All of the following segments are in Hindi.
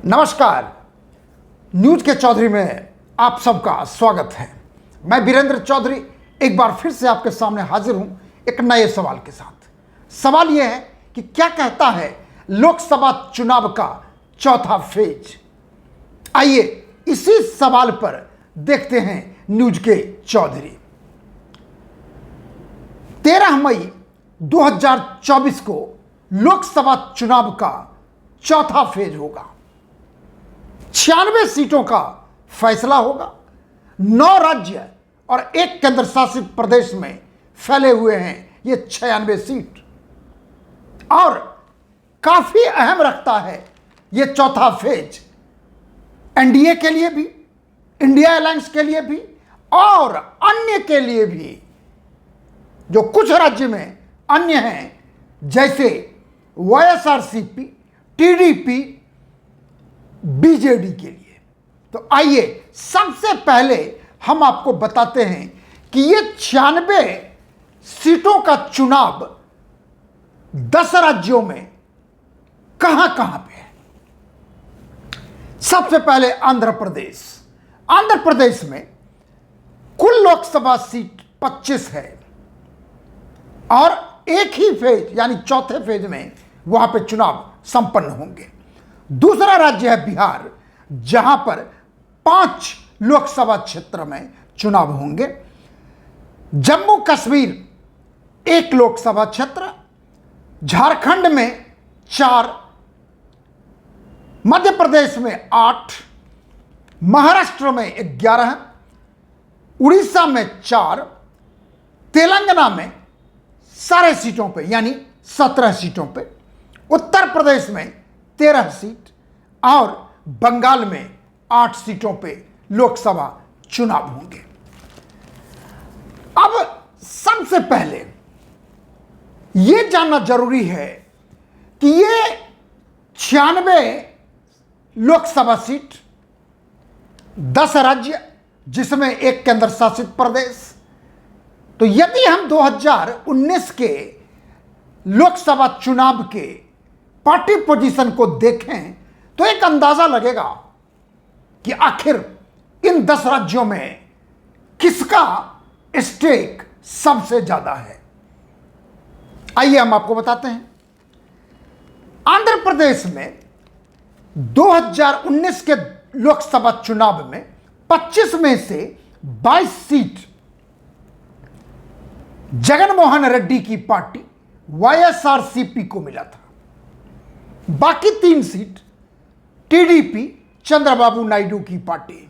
नमस्कार। न्यूज के चौधरी में आप सबका स्वागत है। मैं वीरेंद्र चौधरी एक बार फिर से आपके सामने हाजिर हूं एक नए सवाल के साथ। सवाल यह है कि क्या कहता है लोकसभा चुनाव का चौथा फेज। आइए इसी सवाल पर देखते हैं न्यूज के चौधरी। 13 मई 2024 को लोकसभा चुनाव का चौथा फेज होगा। 96 सीटों का फैसला होगा। 9 राज्य और एक केंद्र शासित प्रदेश में फैले हुए हैं ये 96 सीट, और काफी अहम रखता है ये चौथा फेज एनडीए के लिए भी, इंडिया अलायंस के लिए भी और अन्य के लिए भी। जो कुछ राज्य में अन्य हैं जैसे वाईएसआरसीपी, टीडीपी, बीजेडी के लिए। तो आइए सबसे पहले हम आपको बताते हैं कि ये 96 सीटों का चुनाव 10 राज्यों में कहां कहां पे है। सबसे पहले आंध्र प्रदेश। आंध्र प्रदेश में कुल लोकसभा सीट 25 है और एक ही फेज यानी चौथे फेज में वहां पे चुनाव संपन्न होंगे। दूसरा राज्य है बिहार, जहां पर 5 लोकसभा क्षेत्र में चुनाव होंगे। जम्मू कश्मीर 1 लोकसभा क्षेत्र, झारखंड में 4, मध्य प्रदेश में 8, महाराष्ट्र में 11, उड़ीसा में 4, तेलंगाना में सारे सीटों पे यानी 17 सीटों पे, उत्तर प्रदेश में 13 सीट और बंगाल में 8 सीटों पे लोकसभा चुनाव होंगे। अब सबसे पहले यह जानना जरूरी है कि ये 96 लोकसभा सीट, 10 राज्य जिसमें एक केंद्र शासित प्रदेश। तो यदि हम 2019 के लोकसभा चुनाव के पार्टी पोजीशन को देखें तो एक अंदाजा लगेगा कि आखिर इन 10 राज्यों में किसका स्टेक सबसे ज्यादा है। आइए हम आपको बताते हैं। आंध्र प्रदेश में 2019 के लोकसभा चुनाव में 25 में से 22 सीट जगनमोहन रेड्डी की पार्टी वाईएसआरसीपी को मिला था। बाकी 3 सीट टीडीपी चंद्रबाबू नायडू की पार्टी।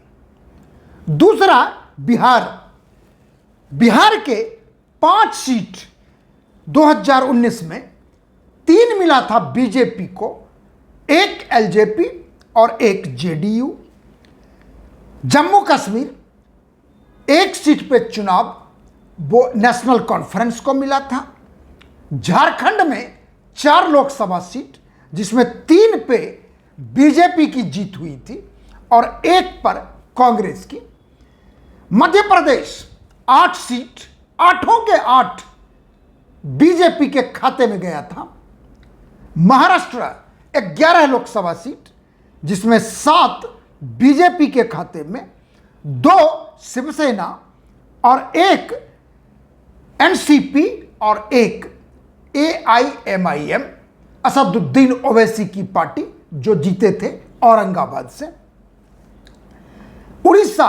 दूसरा बिहार के 5 सीट 2019 में 3 मिला था बीजेपी को, 1 एलजेपी और 1 जेडीयू। जम्मू कश्मीर 1 सीट पे चुनाव वो नेशनल कॉन्फ्रेंस को मिला था। झारखंड में 4 लोकसभा सीट जिसमें 3 पे बीजेपी की जीत हुई थी और 1 पर कांग्रेस की। मध्य प्रदेश 8 सीट, 8 के 8 बीजेपी के खाते में गया था। महाराष्ट्र 11 लोकसभा सीट जिसमें 7 बीजेपी के खाते में, 2 शिवसेना और 1 एनसीपी और 1 एआईएमआईएम असदुद्दीन ओवैसी की पार्टी जो जीते थे औरंगाबाद से। उड़ीसा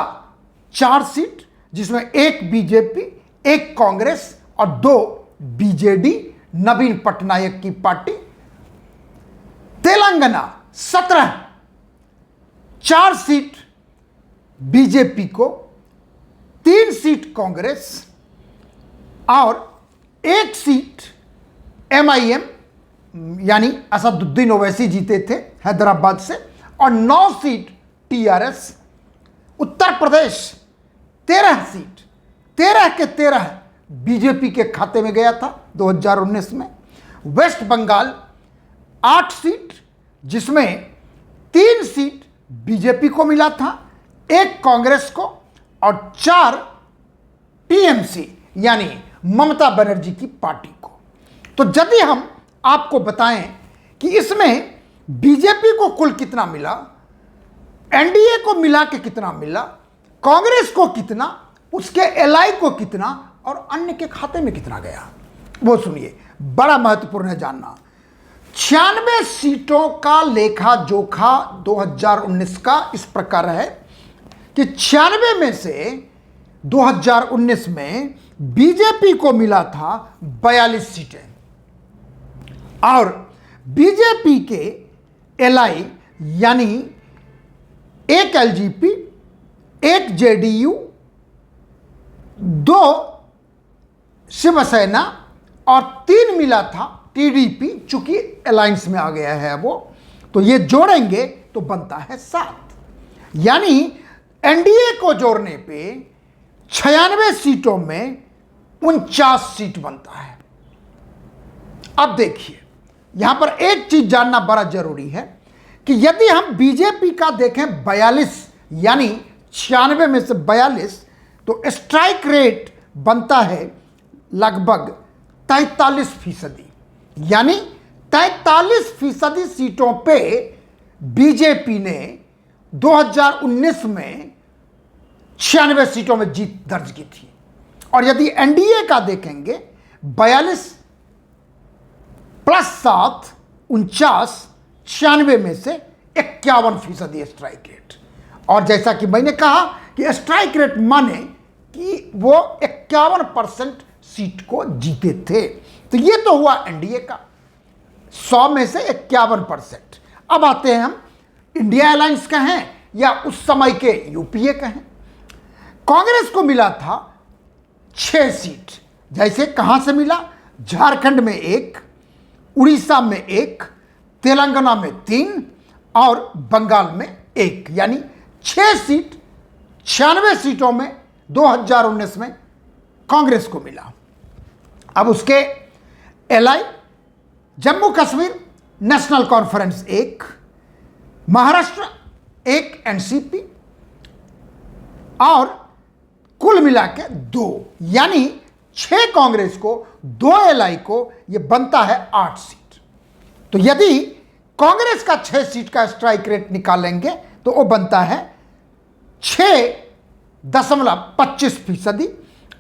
4 सीट जिसमें 1 बीजेपी, 1 कांग्रेस और 2 बीजेडी नवीन पटनायक की पार्टी। तेलंगाना 17, 4 सीट बीजेपी को, 3 सीट कांग्रेस और 1 सीट एमआईएम यानी असदुद्दीन ओवैसी जीते थे हैदराबाद से, और 9 seat TRS. Uttar Pradesh 13 seat, 13 के 13 बीजेपी के खाते में गया था 2019 में। वेस्ट बंगाल 8 सीट जिसमें 3 सीट बीजेपी को मिला था, 1 कांग्रेस को और 4 टीएमसी यानी ममता बनर्जी की पार्टी को। तो यदि हम आपको बताएं कि इसमें बीजेपी को कुल कितना मिला एनडीए को मिला के कितना मिला, कांग्रेस को कितना, उसके एलआई को कितना और अन्य के खाते में कितना गया, वो सुनिए, बड़ा महत्वपूर्ण है जानना। 96 सीटों का लेखा जोखा 2019 का इस प्रकार है कि 96 में से 2019 में बीजेपी को मिला था 42 सीटें और बीजेपी के एलआई यानी एक एलजेपी, एक जेडीयू, 2 शिवसेना और 3 मिला था टीडीपी, चूंकि अलायंस में आ गया है वो, तो ये जोड़ेंगे तो बनता है 7। यानी एनडीए को जोड़ने पे 96 सीटों में 49 सीट बनता है। अब देखिए, यहां पर एक चीज जानना बड़ा जरूरी है कि यदि हम बीजेपी का देखें 42 यानी 96 में से 42, तो स्ट्राइक रेट बनता है लगभग 43%, यानी 43% सीटों पे बीजेपी ने 2019 में 96 सीटों में जीत दर्ज की थी। और यदि एनडीए का देखेंगे 42 + 7 49, 96 में से 51% स्ट्राइक रेट। और जैसा कि मैंने कहा कि स्ट्राइक रेट माने कि वो 51% सीट को जीते थे। तो ये तो हुआ एनडीए का, 100 में से 51%। अब आते हैं हम इंडिया अलायंस कहें या उस समय के यूपीए कहें। कांग्रेस को मिला था 6 सीट। जैसे कहां से मिला, झारखंड में 1, उड़ीसा में 1, तेलंगाना में 3 और बंगाल में 1, यानी 6 सीट 96 सीटों में 2019 में कांग्रेस को मिला। अब उसके एलआई Jammu Kashmir national conference 1, Maharashtra 1 NCP और कुल मिला के 2, यानी 6 कांग्रेस को, 2 एलआई को, यह बनता है 8 सीट। तो यदि कांग्रेस का 6 सीट का स्ट्राइक रेट निकालेंगे तो वो बनता है 6.25%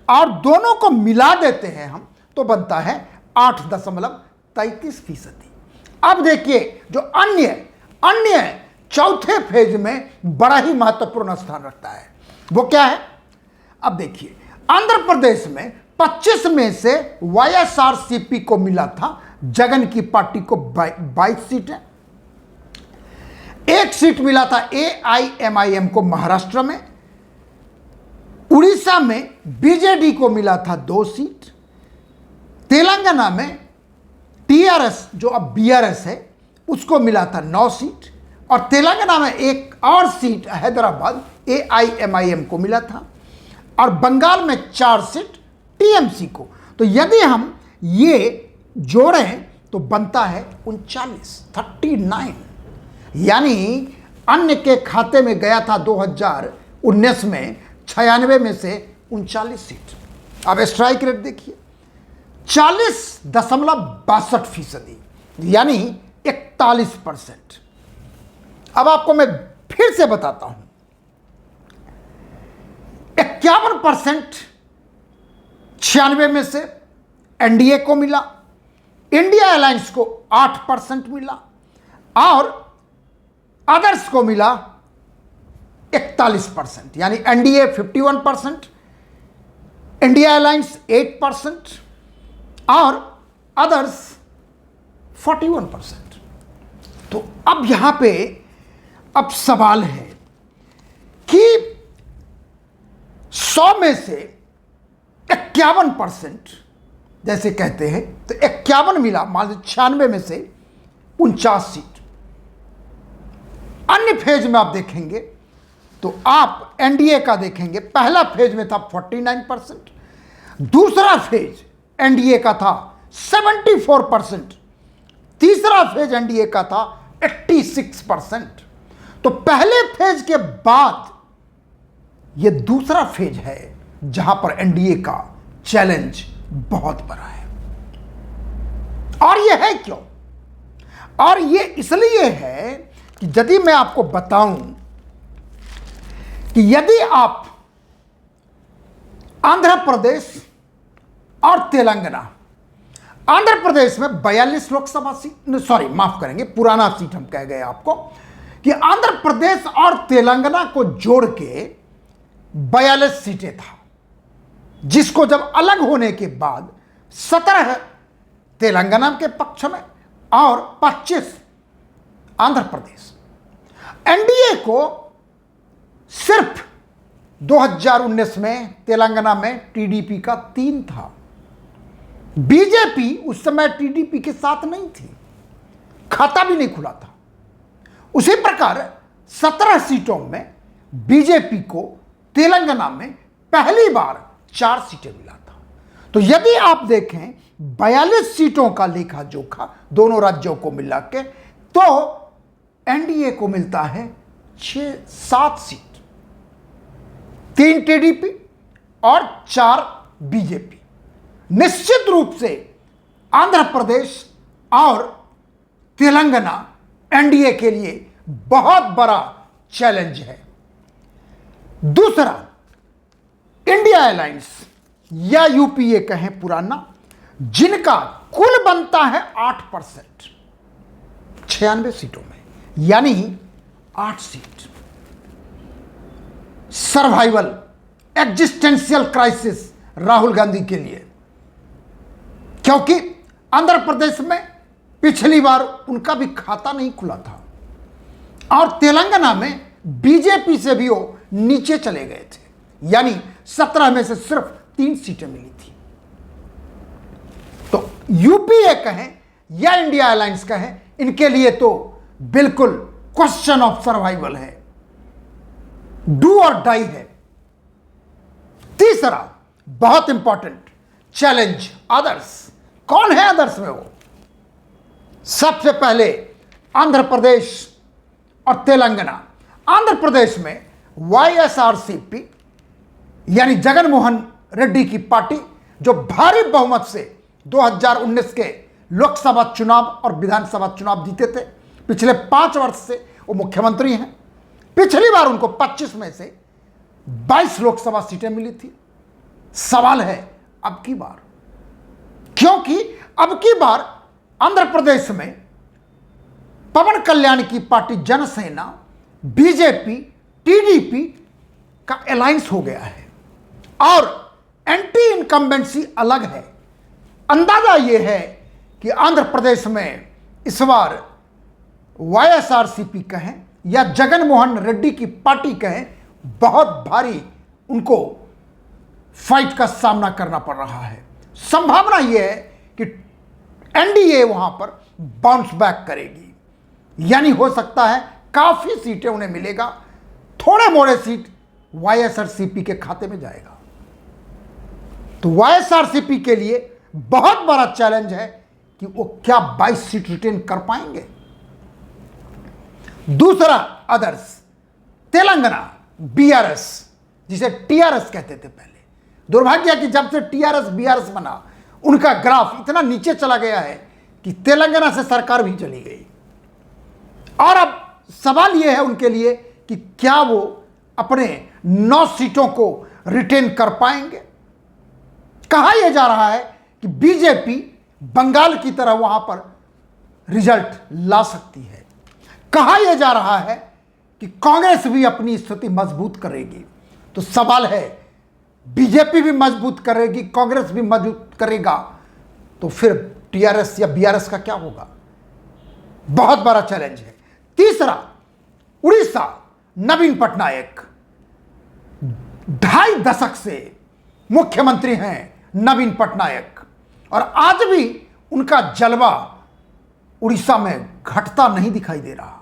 और दोनों को मिला देते हैं हम तो बनता है 8.33%। अब देखिए जो अन्य चौथे फेज में बड़ा ही महत्वपूर्ण स्थान रखता है, वो क्या है। अब देखिए, आंध्र प्रदेश में 25 में से वाईएसआरसीपी को मिला था, जगन की पार्टी को 22 सीटें। 1 सीट मिला था एआईएमआईएम को महाराष्ट्र में। उड़ीसा में बीजेडी को मिला था 2 सीट। तेलंगाना में टीआरएस जो अब बीआरएस है उसको मिला था 9 सीट और तेलंगाना में 1 और सीट हैदराबाद एआईएमआईएम को मिला था और बंगाल में 4 सीट टीएमसी को। तो यदि हम ये जोड़ें तो बनता है 39, यानी अन्य के खाते में गया था 2019 में 96 में से 39 सीट। अब स्ट्राइक रेट देखिए 40.62%, यानी 41%। अब आपको मैं फिर से बताता हूं, 51% 96 में से एनडीए को मिला, इंडिया अलायंस को 8% मिला और अदर्स को मिला 41%, यानी एनडीए 51%, इंडिया अलायंस 8% और अदर्स 41%। तो अब यहां पे अब सवाल है कि 100 में से 51% जैसे कहते हैं तो 51 मिला, मान लीजिए 96 में से 49 सीट। अन्य फेज में आप देखेंगे तो आप एनडीए का देखेंगे, पहला फेज में था 49%, दूसरा फेज एनडीए का था 74%, तीसरा फेज एनडीए का था 86%। तो पहले फेज के बाद यह दूसरा फेज है जहां पर एनडीए का चैलेंज बहुत बड़ा है। और यह है क्यों? और यह इसलिए है कि यदि मैं आपको बताऊं कि यदि आप आंध्र प्रदेश और तेलंगाना, आंध्र प्रदेश में 42 लोकसभा सीट, सॉरी माफ करेंगे, पुराना सीट हम कह गए आपको, कि आंध्र प्रदेश और तेलंगाना को जोड़ के 42 सीटें था, जिसको जब अलग होने के बाद 17 तेलंगाना के पक्ष में और 25 आंध्र प्रदेश। एनडीए को सिर्फ 2019 में तेलंगाना में टीडीपी का 3 था। बीजेपी उस समय टीडीपी के साथ नहीं थी, खाता भी नहीं खुला था। उसी प्रकार 17 सीटों में बीजेपी को तेलंगाना में पहली बार 4 सीटें मिला था। तो यदि आप देखें 42 सीटों का लेखा जोखा दोनों राज्यों को मिला के, तो एनडीए को मिलता है 6-7 सीट, 3 टीडीपी और 4 बीजेपी। निश्चित रूप से आंध्र प्रदेश और तेलंगाना एनडीए के लिए बहुत बड़ा चैलेंज है। दूसरा, इंडिया अलायंस या यूपीए कहें पुराना, जिनका कुल बनता है 8%, 96 सीटों में, यानी 8 seat. Survival, existential crisis Rahul Gandhi के लिए, क्योंकि आंध्र प्रदेश में पिछली बार उनका भी खाता नहीं खुला था और तेलंगाना में बीजेपी से भी वो नीचे चले गए थे, यानी 17 में से सिर्फ 3 सीटें मिली थी। तो यूपीए कहें या इंडिया अलायंस कहें, इनके लिए तो बिल्कुल क्वेश्चन ऑफ सर्वाइवल है, डू और डाई है। तीसरा बहुत इंपॉर्टेंट चैलेंज, अदर्स। कौन है अदर्स में? वो सबसे पहले आंध्र प्रदेश और तेलंगाना। आंध्र प्रदेश में वाईएसआरसीपी यानी जगनमोहन रेड्डी की पार्टी, जो भारी बहुमत से 2019 के लोकसभा चुनाव और विधानसभा चुनाव जीते थे, पिछले 5 वर्ष से वो मुख्यमंत्री हैं। पिछली बार उनको 25 में से 22 लोकसभा सीटें मिली थी। सवाल है अब की बार, क्योंकि अब की बार आंध्र प्रदेश में पवन कल्याण की पार्टी जनसेना, बीजेपी, टीडीपी का अलायंस हो गया है और एंटी इनकम्बेंसी अलग है। अंदाजा यह है कि आंध्र प्रदेश में इस बार वाईएसआरसीपी कहें या जगनमोहन रेड्डी की पार्टी कहें, बहुत भारी उनको फाइट का सामना करना पड़ रहा है। संभावना यह है कि एनडीए वहां पर बाउंस बैक करेगी, यानी हो सकता है काफी सीटें उन्हें मिलेगा, थोड़े मोड़े सीट वाईएसआरसीपी के खाते में जाएगा। तो वाईएसआरसीपी के लिए बहुत बड़ा चैलेंज है कि वो क्या 22 सीट रिटेन कर पाएंगे। दूसरा अदर्स, तेलंगाना, बीआरएस, जिसे टीआरएस कहते थे पहले। दुर्भाग्य है कि जब से टीआरएस बीआरएस बना, उनका ग्राफ इतना नीचे चला गया है कि तेलंगाना से सरकार भी चली गई। और अब सवाल यह है उनके लिए कि क्या वो अपने 9 सीटों को रिटेन कर पाएंगे। कहा यह जा रहा है कि बीजेपी बंगाल की तरह वहां पर रिजल्ट ला सकती है। कहा यह जा रहा है कि कांग्रेस भी अपनी स्थिति मजबूत करेगी। तो सवाल है, बीजेपी भी मजबूत करेगी, कांग्रेस भी मजबूत करेगा, तो फिर टीआरएस या बीआरएस का क्या होगा? बहुत बड़ा चैलेंज है। तीसरा, उड़ीसा, नवीन पटनायक 2.5 दशक से मुख्यमंत्री हैं नवीन पटनायक, और आज भी उनका जलवा उड़ीसा में घटता नहीं दिखाई दे रहा।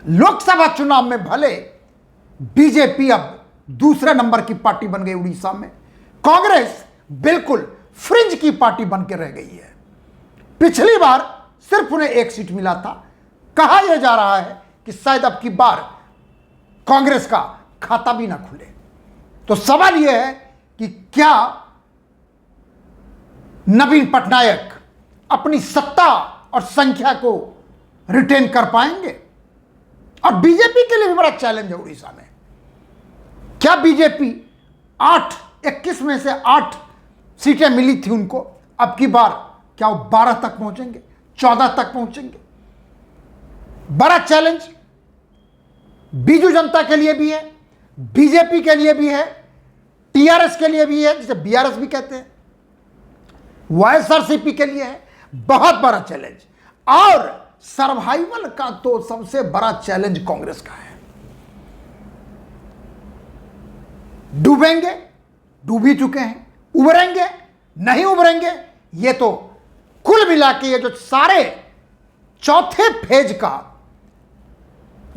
लोकसभा चुनाव में भले बीजेपी अब दूसरे नंबर की पार्टी बन गई उड़ीसा में, कांग्रेस बिल्कुल फ्रिंज की पार्टी बन के रह गई है। पिछली बार सिर्फ उन्हें 1 सीट मिला था। कहा यह जा रहा है कि शायद अब की बार कांग्रेस का खाता भी ना खुले। तो सवाल यह है कि क्या नवीन पटनायक अपनी सत्ता और संख्या को रिटेन कर पाएंगे? और बीजेपी के लिए भी बड़ा चैलेंज है उड़ीसा में, क्या बीजेपी 21 में से 8 सीटें मिली थी उनको, अब की बार क्या वो 12 तक पहुंचेंगे, 14 तक पहुंचेंगे? बड़ा चैलेंज बीजू जनता के लिए भी है, बीजेपी के लिए भी है, टीआरएस के लिए भी है, जिसे बीआरएस भी कहते हैं, वाईएसआरसीपी के लिए है। बहुत बड़ा चैलेंज। और सर्वाइवल का तो सबसे बड़ा चैलेंज कांग्रेस का है। डूबेंगे, डूब ही चुके हैं, उभरेंगे, नहीं उभरेंगे, ये तो कुल मिला के ये जो सारे चौथे फेज का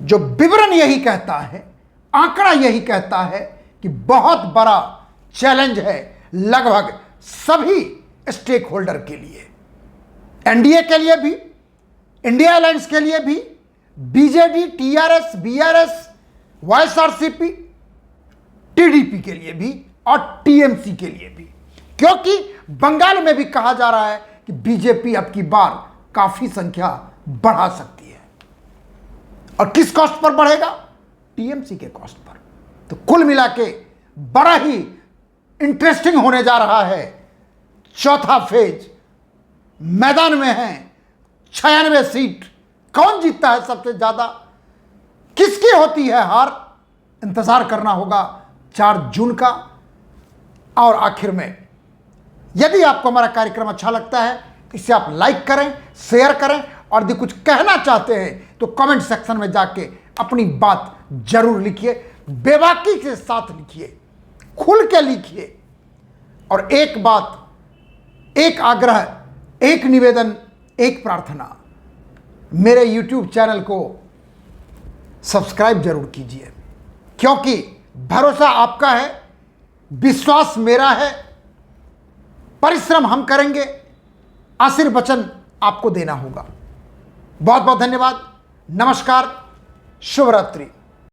जो विवरण यही कहता है, आंकड़ा यही कहता है कि बहुत बड़ा चैलेंज है लगभग सभी स्टेक होल्डर के लिए, एनडीए के लिए भी, इंडिया अलायंस के लिए भी, BJD, TRS, BRS, YSRCP, TDP के लिए भी और टीएमसी के लिए भी। क्योंकि बंगाल में भी कहा जा रहा है कि बीजेपी अब की बार काफी संख्या बढ़ा सकती है। और किस कॉस्ट पर बढ़ेगा? टीएमसी के कॉस्ट पर। तो कुल मिला के बड़ा ही इंटरेस्टिंग होने जा रहा है। चौथा फेज मैदान में है, 96 सीट। कौन जीतता है सबसे ज्यादा, किसकी होती है हार, इंतजार करना होगा 4 जून का। और आखिर में यदि आपको हमारा कार्यक्रम अच्छा लगता है तो इसे आप लाइक करें, शेयर करें, और यदि कुछ कहना चाहते हैं तो कमेंट सेक्शन में जाके अपनी बात जरूर लिखिए, बेबाकी के साथ लिखिए, खुल के लिखिए। और एक बात, एक आग्रह, एक निवेदन, एक प्रार्थना, मेरे YouTube चैनल को सब्सक्राइब जरूर कीजिए, क्योंकि भरोसा आपका है, विश्वास मेरा है, परिश्रम हम करेंगे, आशीर्वचन आपको देना होगा। बहुत बहुत धन्यवाद। नमस्कार, शुभ रात्रि।